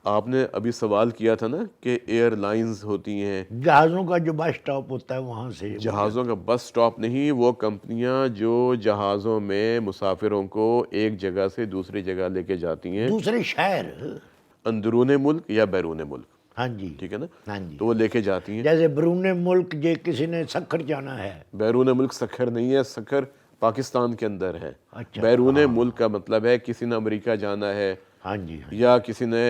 آپ نے ابھی سوال کیا تھا نا کہ ایئر لائنز ہوتی ہیں، جہازوں کا جو بس اسٹاپ ہوتا ہے وہاں سے جہازوں کا بس سٹاپ نہیں، وہ کمپنیاں جو جہازوں میں مسافروں کو ایک جگہ سے دوسری جگہ لے کے جاتی ہیں، دوسرے شہر. اندرون ملک یا بیرون ملک، ہاں جی، ٹھیک ہے نا، ہاں جی. تو وہ لے کے جاتی ہیں. جیسے بیرون ملک جے کسی نے سکھر جانا ہے. بیرون ملک سکھر نہیں ہے، سکھر پاکستان کے اندر ہے. اچھا، بیرون ہاں ملک کا مطلب ہے کسی نے امریکہ جانا ہے ہاں جی، ہاں جی، یا کسی نے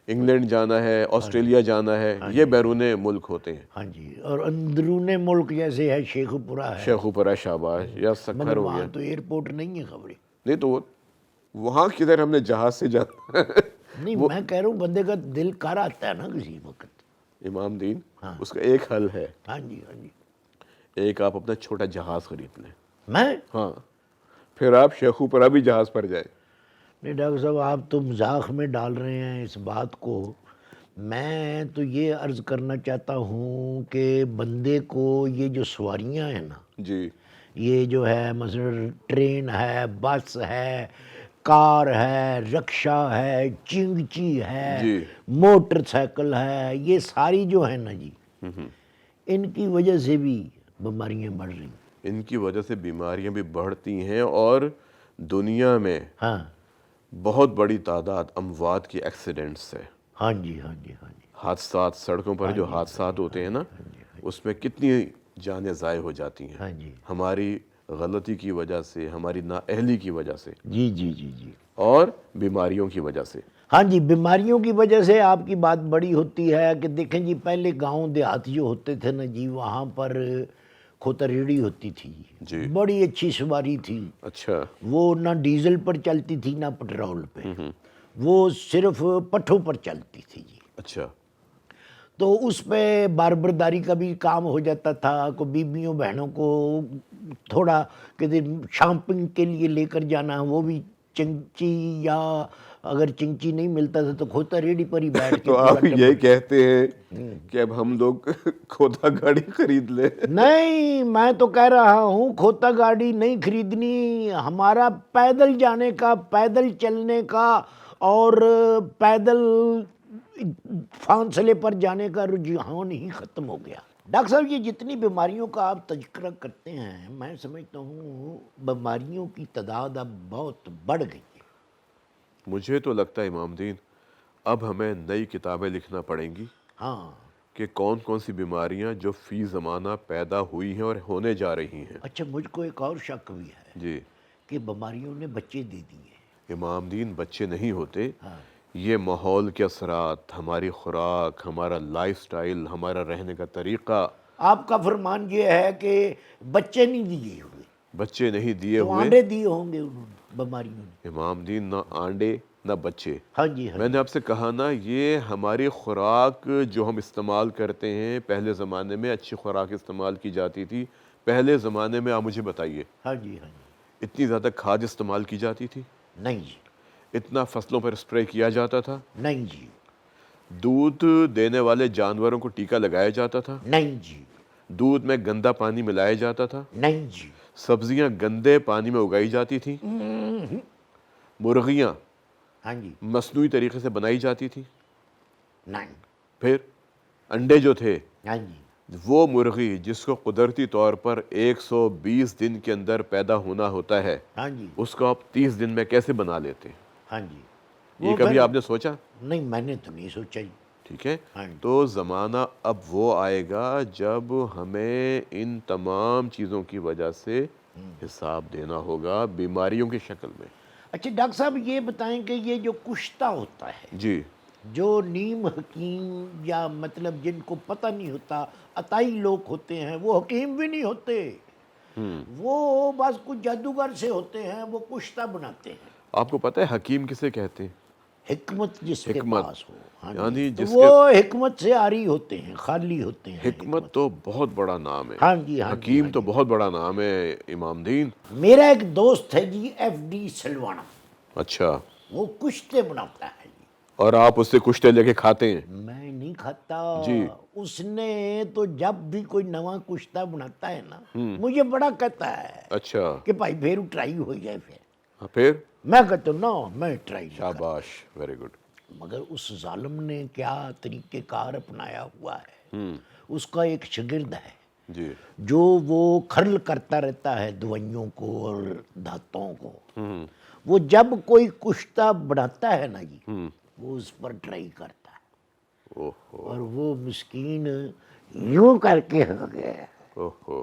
انگلینڈ جانا ہے، آسٹریلیا جانا ہے، یہ بیرون ملک ہوتے ہیں. ہاں جی. اور اندرون ملک جیسے ہے شیخ پورہ ہے، شیخوپورہ، شاباش، یا سکھر مگر ہو وہاں گیا. تو ایئرپورٹ نہیں ہے خبریں. نہیں تو وہاں کدھر ہم نے جہاز سے جانا. نہیں، میں کہہ رہا ہوں بندے کا دل کر آتا ہے نا کسی وقت. امام دین، اس کا ایک حل ہے، ہاں جی، ہاں جی. ایک آپ اپنا چھوٹا جہاز خرید لیں. میں ہاں، پھر آپ شیخوپورہ بھی جہاز پر جائیں. نہیں ڈاکٹر صاحب، آپ تو مذاق میں ڈال رہے ہیں اس بات کو. میں تو یہ عرض کرنا چاہتا ہوں کہ بندے کو یہ جو سواریاں ہیں نا، جی یہ جو ہے مثلا ٹرین ہے، بس ہے، کار ہے، رکشہ ہے، چنگچی ہے، جی موٹر سائیکل ہے، یہ ساری جو ہے نا جی، ان کی وجہ سے بھی بیماریاں بڑھ رہی ہیں. ان کی وجہ سے بیماریاں بھی بڑھتی ہیں، اور دنیا میں ہاں بہت بڑی تعداد اموات کی ایکسیڈنٹس ہے. ہاں جی، ہاں جی، ہاں جی، حادثات، سڑکوں پر جو حادثات ہوتے ہیں نا، اس میں کتنی جانیں ضائع ہو جاتی ہیں ہاں جی. ہماری غلطی کی وجہ سے، ہماری نااہلی کی وجہ سے، جی جی جی جی. اور بیماریوں کی وجہ سے. ہاں جی، بیماریوں کی وجہ سے آپ کی بات بڑی ہوتی ہے کہ دیکھیں جی، پہلے گاؤں دیہات جو ہوتے تھے نا جی، وہاں پر کھوتا ریڑھی ہوتی تھی، جی بڑی اچھی سواری تھی. اچھا. وہ نہ ڈیزل پر چلتی تھی نہ پٹرول پہ، وہ صرف پٹھوں پر چلتی تھی جی. اچھا. تو اس پہ باربرداری کا بھی کام ہو جاتا تھا. کو بیویوں بہنوں کو تھوڑا کہ شامپنگ کے لیے لے کر جانا، وہ بھی چنچی، یا اگر چنچی نہیں ملتا تھا تو کھوتا ریڑھی پر ہی بیٹھ کے تو پورا آپ یہ ٹپڑ. کہتے ہیں کہ اب ہم لوگ کھوتا گاڑی خرید لیں؟ نہیں، میں تو کہہ رہا ہوں کھوتا گاڑی نہیں خریدنی. ہمارا پیدل جانے کا، پیدل چلنے کا اور پیدل فاصلے پر جانے کا رجحان ہی ختم ہو گیا. ڈاکٹر صاحب، یہ جتنی بیماریوں کا آپ تذکرہ کرتے ہیں، میں سمجھتا ہوں بیماریوں کی تعداد اب بہت بڑھ گئی ہے. مجھے تو لگتا ہے امام دین، اب ہمیں نئی کتابیں لکھنا پڑیں گی ہاں. کہ کون کون سی بیماریاں جو فی زمانہ پیدا ہوئی ہیں اور ہونے جا رہی ہیں. اچھا، مجھ کو ایک اور شک بھی ہے جی کہ بیماریوں نے بچے دے دیے. امام دین، بچے نہیں ہوتے، ہاں. یہ ماحول کے اثرات، ہماری خوراک، ہمارا لائف سٹائل، ہمارا رہنے کا طریقہ. آپ کا فرمان یہ ہے کہ بچے نہیں دیے ہوئے بچے نہیں دیے تو ہوئے. آنڈے دیے ہوں گے انہوں نے بیماریوں نے. امام دین، نہ آنڈے نہ بچے. ہاں جی، ہاں میں نے جی. آپ سے کہا نا، یہ ہماری خوراک جو ہم استعمال کرتے ہیں، پہلے زمانے میں اچھی خوراک استعمال کی جاتی تھی. پہلے زمانے میں آپ مجھے بتائیے، ہاں جی، ہاں جی. اتنی زیادہ کھاد استعمال کی جاتی تھی؟ نہیں جی. اتنا فصلوں پر اسپرے کیا جاتا تھا؟ نہیں جی. دودھ دینے والے جانوروں کو ٹیکا لگایا جاتا تھا؟ نہیں جی. دودھ میں گندا پانی ملایا جاتا تھا؟ نہیں جی. سبزیاں گندے پانی میں اگائی جاتی تھیں؟ مرغیاں ہاں جی. مصنوعی طریقے سے بنائی جاتی تھی؟ نہیں. پھر انڈے جو تھے، ہاں جی. وہ مرغی جس کو قدرتی طور پر 120 دن کے اندر پیدا ہونا ہوتا ہے، ہاں جی. اس کو آپ 30 دن میں کیسے بنا لیتے ہیں؟ ہاں جی. یہ وہ کبھی پھر آپ نے سوچا؟ نہیں، میں نے تو نہیں سوچا جی. ٹھیک ہے. ہاں جی. تو زمانہ اب وہ آئے گا جب ہمیں ان تمام چیزوں کی وجہ سے حساب دینا ہوگا بیماریوں کی شکل میں. اچھا ڈاکٹر صاحب، یہ بتائیں کہ یہ جو کشتہ ہوتا ہے، جی جو نیم حکیم یا مطلب جن کو پتہ نہیں ہوتا، عطائی لوگ ہوتے ہیں، وہ حکیم بھی نہیں ہوتے، وہ بس کچھ جادوگر سے ہوتے ہیں، وہ کشتہ بناتے ہیں. آپ کو پتہ ہے حکیم کسے کہتے ہیں؟ حکمت جس کے حکمت، پاس ہو. ہاں جی. یعنی تو جس وہ کے. حکمت سے عاری ہوتے ہیں، خالی ہوتے ہیں حکمت تو بہت بڑا نام ہے. ہاں جی، ہاں جی، ہاں حکیم تو جی. بہت بڑا نام ہے امام دین. میرا ایک دوست ہے جی، ایف ڈی سلوانا، اچھا. وہ کشتے بناتا ہے جی. اور آپ اس سے کشتے لے کے کھاتے ہیں؟ میں نہیں کھاتا. جی. اس نے تو جب بھی کوئی نواں کشتہ بناتا ہے نا، مجھے بڑا کہتا ہے اچھا. کہ بھائی پھر ٹرائی ہو جائے. پھر پھر میں کہتا ہوں نا، میں ٹرائی نہیں کرتا. شاباش، ویری گڈ. مگر اس ظالم نے کیا طریقہ کار اپنایا ہوا ہے. اس کا ایک شاگرد ہے جی جو وہ کھرل کرتا رہتا ہے دوائیوں کو اور دھاتوں کو. وہ جب کوئی کشتہ بناتا ہے نا جی وہ اس پر ٹرائی کرتا ہے اوہ اور وہ مسکین یوں کر کے ہو گیا. اوہ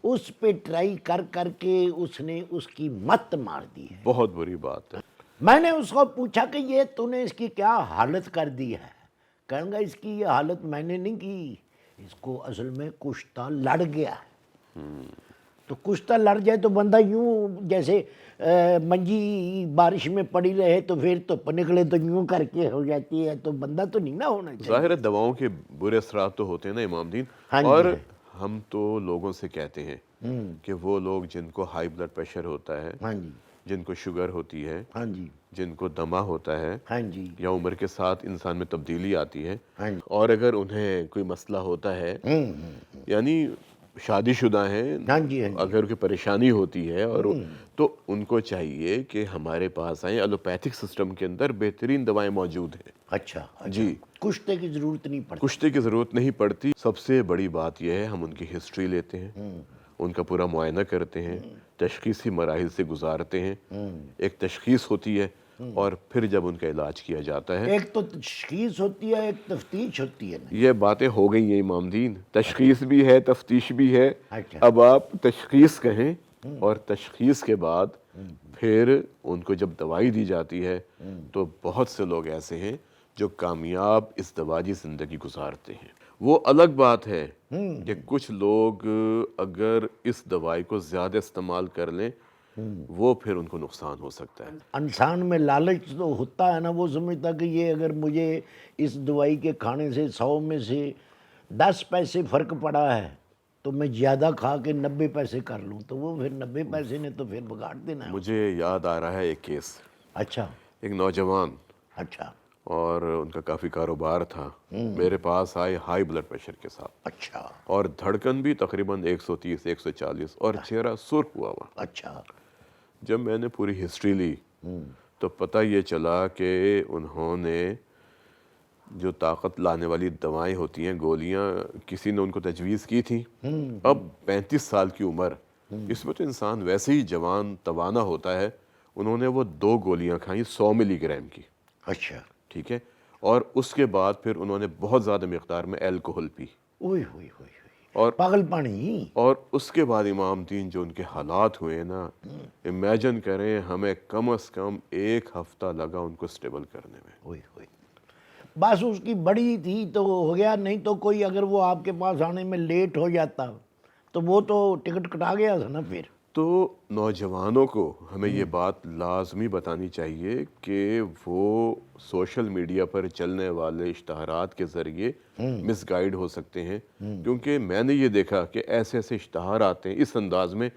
اس پہ ٹرائی کر کر کے اس نے اس کی مت مار دی ہے. بہت بری بات ہے. میں نے اس کو پوچھا کہ یہ تو نے اس کی کیا حالت کر دی ہے. کہوں گا اس کی یہ حالت میں نے نہیں کی, اس کو اصل میں کشتہ لڑ گیا ہے. تو کشتہ لڑ جائے تو بندہ یوں جیسے منجی بارش میں پڑی رہے تو پھر تو نکلے تو یوں کر کے ہو جاتی ہے, تو بندہ تو نہیں نہ ہونا چاہیے. ظاہر ہے دواؤں کے برے اثرات تو ہوتے ہیں نا امام دین. ہاں جی اور ہم تو لوگوں سے کہتے ہیں کہ وہ لوگ جن کو ہائی بلڈ پریشر ہوتا ہے, ہاں جی جن کو شوگر ہوتی ہے, ہاں جی جن کو دمہ ہوتا ہے, ہاں جی یا عمر کے ساتھ انسان میں تبدیلی آتی ہے, ہاں جی اور اگر انہیں کوئی مسئلہ ہوتا ہے, یعنی شادی شدہ ہیں, ہاں جی ہاں جی اگر کوئی پریشانی ہوتی ہے اور تو ان کو چاہیے کہ ہمارے پاس آئیں. ایلوپیتھک سسٹم کے اندر بہترین دوائیں موجود ہیں. اچھا جی کشتے کی ضرورت نہیں پڑتی. کشتے کی ضرورت نہیں پڑتی. سب سے بڑی بات یہ ہے ہم ان کی ہسٹری لیتے ہیں, ان کا پورا معائنہ کرتے ہیں, تشخیصی مراحل سے گزارتے ہیں. ایک تشخیص ہوتی ہے اور پھر جب ان کا علاج کیا جاتا ہے. ایک تو تشخیص ہوتی ہے, ایک تفتیش ہوتی ہے نا. یہ باتیں ہو گئی ہیں امام دین, تشخیص بھی ہے تفتیش بھی ہے. اچھا اب آپ تشخیص کہیں, اور تشخیص کے بعد پھر ان کو جب دوائی دی جاتی ہے تو بہت سے لوگ ایسے ہیں جو کامیاب اس دواجی زندگی گزارتے ہیں. وہ الگ بات ہے کہ کچھ لوگ اگر اس دوائی کو زیادہ استعمال کر لیں وہ پھر ان کو نقصان ہو سکتا ہے. انسان میں لالچ تو ہوتا ہے نا, وہ سمجھتا کہ یہ اگر مجھے اس دوائی کے کھانے سے 100 میں سے 10 پیسے فرق پڑا ہے تو میں زیادہ کھا کے 90 پیسے کر لوں, تو وہ پھر 90 پیسے نے تو پھر بگاڑ دینا ہے. مجھے یاد آ رہا ہے ایک کیس. اچھا ایک نوجوان, اچھا اور ان کا کافی کاروبار تھا, میرے پاس آئے ہائی بلڈ پریشر کے ساتھ, اچھا اور دھڑکن بھی تقریباً 130 140, اور چہرہ سرخ ہوا ہوا. اچھا جب میں نے پوری ہسٹری لی تو پتہ یہ چلا کہ انہوں نے جو طاقت لانے والی دوائیں ہوتی ہیں, گولیاں, کسی نے ان کو تجویز کی تھی. اب 35 سال کی عمر, اس میں تو انسان ویسے ہی جوان توانا ہوتا ہے. انہوں نے وہ 2 گولیاں کھائیں 100 ملی گرام کی, اچھا ٹھیک ہے, اور اس کے بعد پھر انہوں نے بہت زیادہ مقدار میں الکوہل پی, اوئے ہوئے ہوئے اور پاگل پانی. اور اس کے بعد امام دین جو ان کے حالات ہوئے نا, امیجن کریں ہمیں کم از کم 1 ہفتہ لگا ان کو سٹیبل کرنے میں. ہوئے ہوئے بس اس کی بڑی تھی تو ہو گیا, نہیں تو کوئی اگر وہ آپ کے پاس آنے میں لیٹ ہو جاتا تو وہ تو ٹکٹ کٹا گیا تھا نا. پھر تو نوجوانوں کو ہمیں یہ بات لازمی بتانی چاہیے کہ وہ سوشل میڈیا پر چلنے والے اشتہارات کے ذریعے مس گائیڈ ہو سکتے ہیں, کیونکہ میں نے یہ دیکھا کہ ایسے ایسے اشتہار آتے ہیں اس انداز میں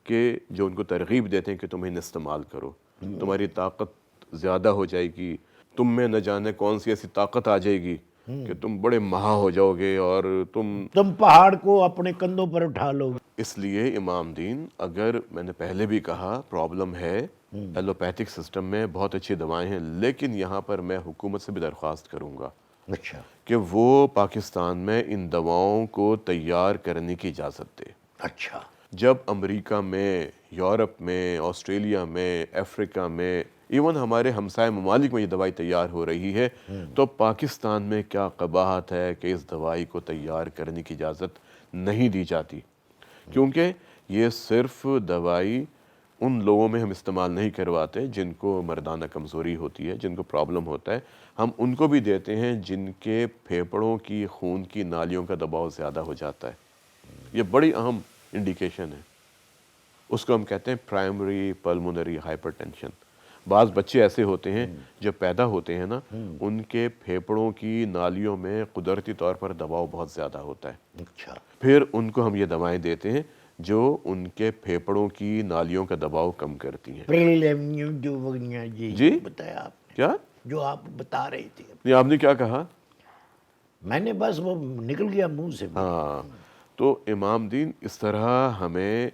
کہ جو ان کو ترغیب دیتے ہیں کہ تم انہیں استعمال کرو, تمہاری طاقت زیادہ ہو جائے گی, تم میں نہ جانے کون سی ایسی طاقت آ جائے گی کہ تم بڑے مہا ہو جاؤ گے اور تم پہاڑ کو اپنے کندھوں پر اٹھا لو گے. اس لیے امام دین, اگر میں نے پہلے بھی کہا پرابلم ہے ایلوپیتھک سسٹم میں, بہت اچھی دوائیں ہیں, لیکن یہاں پر میں حکومت سے بھی درخواست کروں گا اچھا کہ وہ پاکستان میں ان دواؤں کو تیار کرنے کی اجازت دے. اچھا جب امریکہ میں, یورپ میں, آسٹریلیا میں, افریقہ میں, ایون ہمارے ہمسائے ممالک میں یہ دوائی تیار ہو رہی ہے, تو پاکستان میں کیا قباحت ہے کہ اس دوائی کو تیار کرنے کی اجازت نہیں دی جاتی. کیونکہ یہ صرف دوائی ان لوگوں میں ہم استعمال نہیں کرواتے جن کو مردانہ کمزوری ہوتی ہے, جن کو پرابلم ہوتا ہے. ہم ان کو بھی دیتے ہیں جن کے پھیپھڑوں کی خون کی نالیوں کا دباؤ زیادہ ہو جاتا ہے. یہ بڑی اہم انڈیکیشن ہے, اس کو ہم کہتے ہیں پرائمری پلمونری ہائپر ٹینشن. بعض بچے ایسے ہوتے ہیں جو پیدا ہوتے ہیں نا, ان کے پھیپھڑوں کی نالیوں میں قدرتی طور پر دباؤ بہت زیادہ ہوتا ہے. اچھا پھر ان کو ہم یہ دوائیں دیتے ہیں جو ان کے پھیپھڑوں کی نالیوں کا دباؤ کم کرتی ہیں. پریلیمنیو جو وغیرہ جی بتایا آپ نے, کیا جو آپ بتا رہے تھے, نہیں آپ نے کیا کہا؟ میں نے بس وہ نکل گیا منہ سے. ہاں, تو امام دین اس طرح ہمیں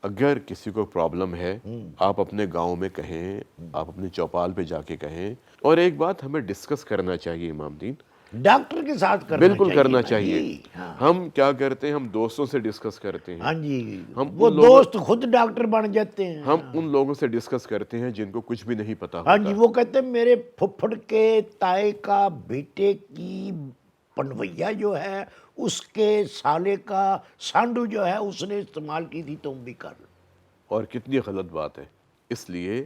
اگر کسی کو پرابلم ہے آپ اپنے گاؤں میں کہیں، آپ اپنے چوپال پہ جا کے کہیں، اور ایک بات ہمیں ڈسکس کرنا چاہیے امام دین، ڈاکٹر کے ساتھ کرنا بالکل چاہیے کرنا نا چاہیے۔ جی، ہاں ہم کیا کرتے ہیں، ہم دوستوں سے ڈسکس کرتے ہیں، ہاں جی، ہم وہ ان لوگوں دوست خود ڈاکٹر بن جاتے ہیں۔ ہم ان لوگوں سے ڈسکس کرتے ہیں جن کو کچھ بھی نہیں پتا ہاں ہوتا۔ جی، وہ کہتے ہیں میرے پھپھڑ کے تائے کا بیٹے کی پنویا جو ہے اس کے سالے کا سانڈو جو ہے اس نے استعمال کی تھی، تم بھی کر لو۔ اور کتنی غلط بات ہے۔ اس لیے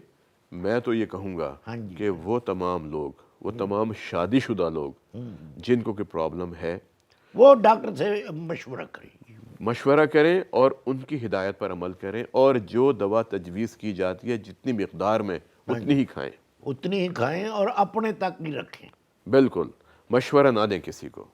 میں تو یہ کہوں گا ہاں جی، کہ وہ تمام لوگ، وہ تمام شادی شدہ لوگ جن کو کوئی پرابلم ہے، وہ ڈاکٹر سے مشورہ کریں۔ مشورہ کریں اور ان کی ہدایت پر عمل کریں، اور جو دوا تجویز کی جاتی ہے جتنی مقدار میں اتنی ہی کھائیں، اتنی ہی کھائیں اور اپنے تک ہی رکھیں۔ بالکل مشورہ نہ دیں کسی کو۔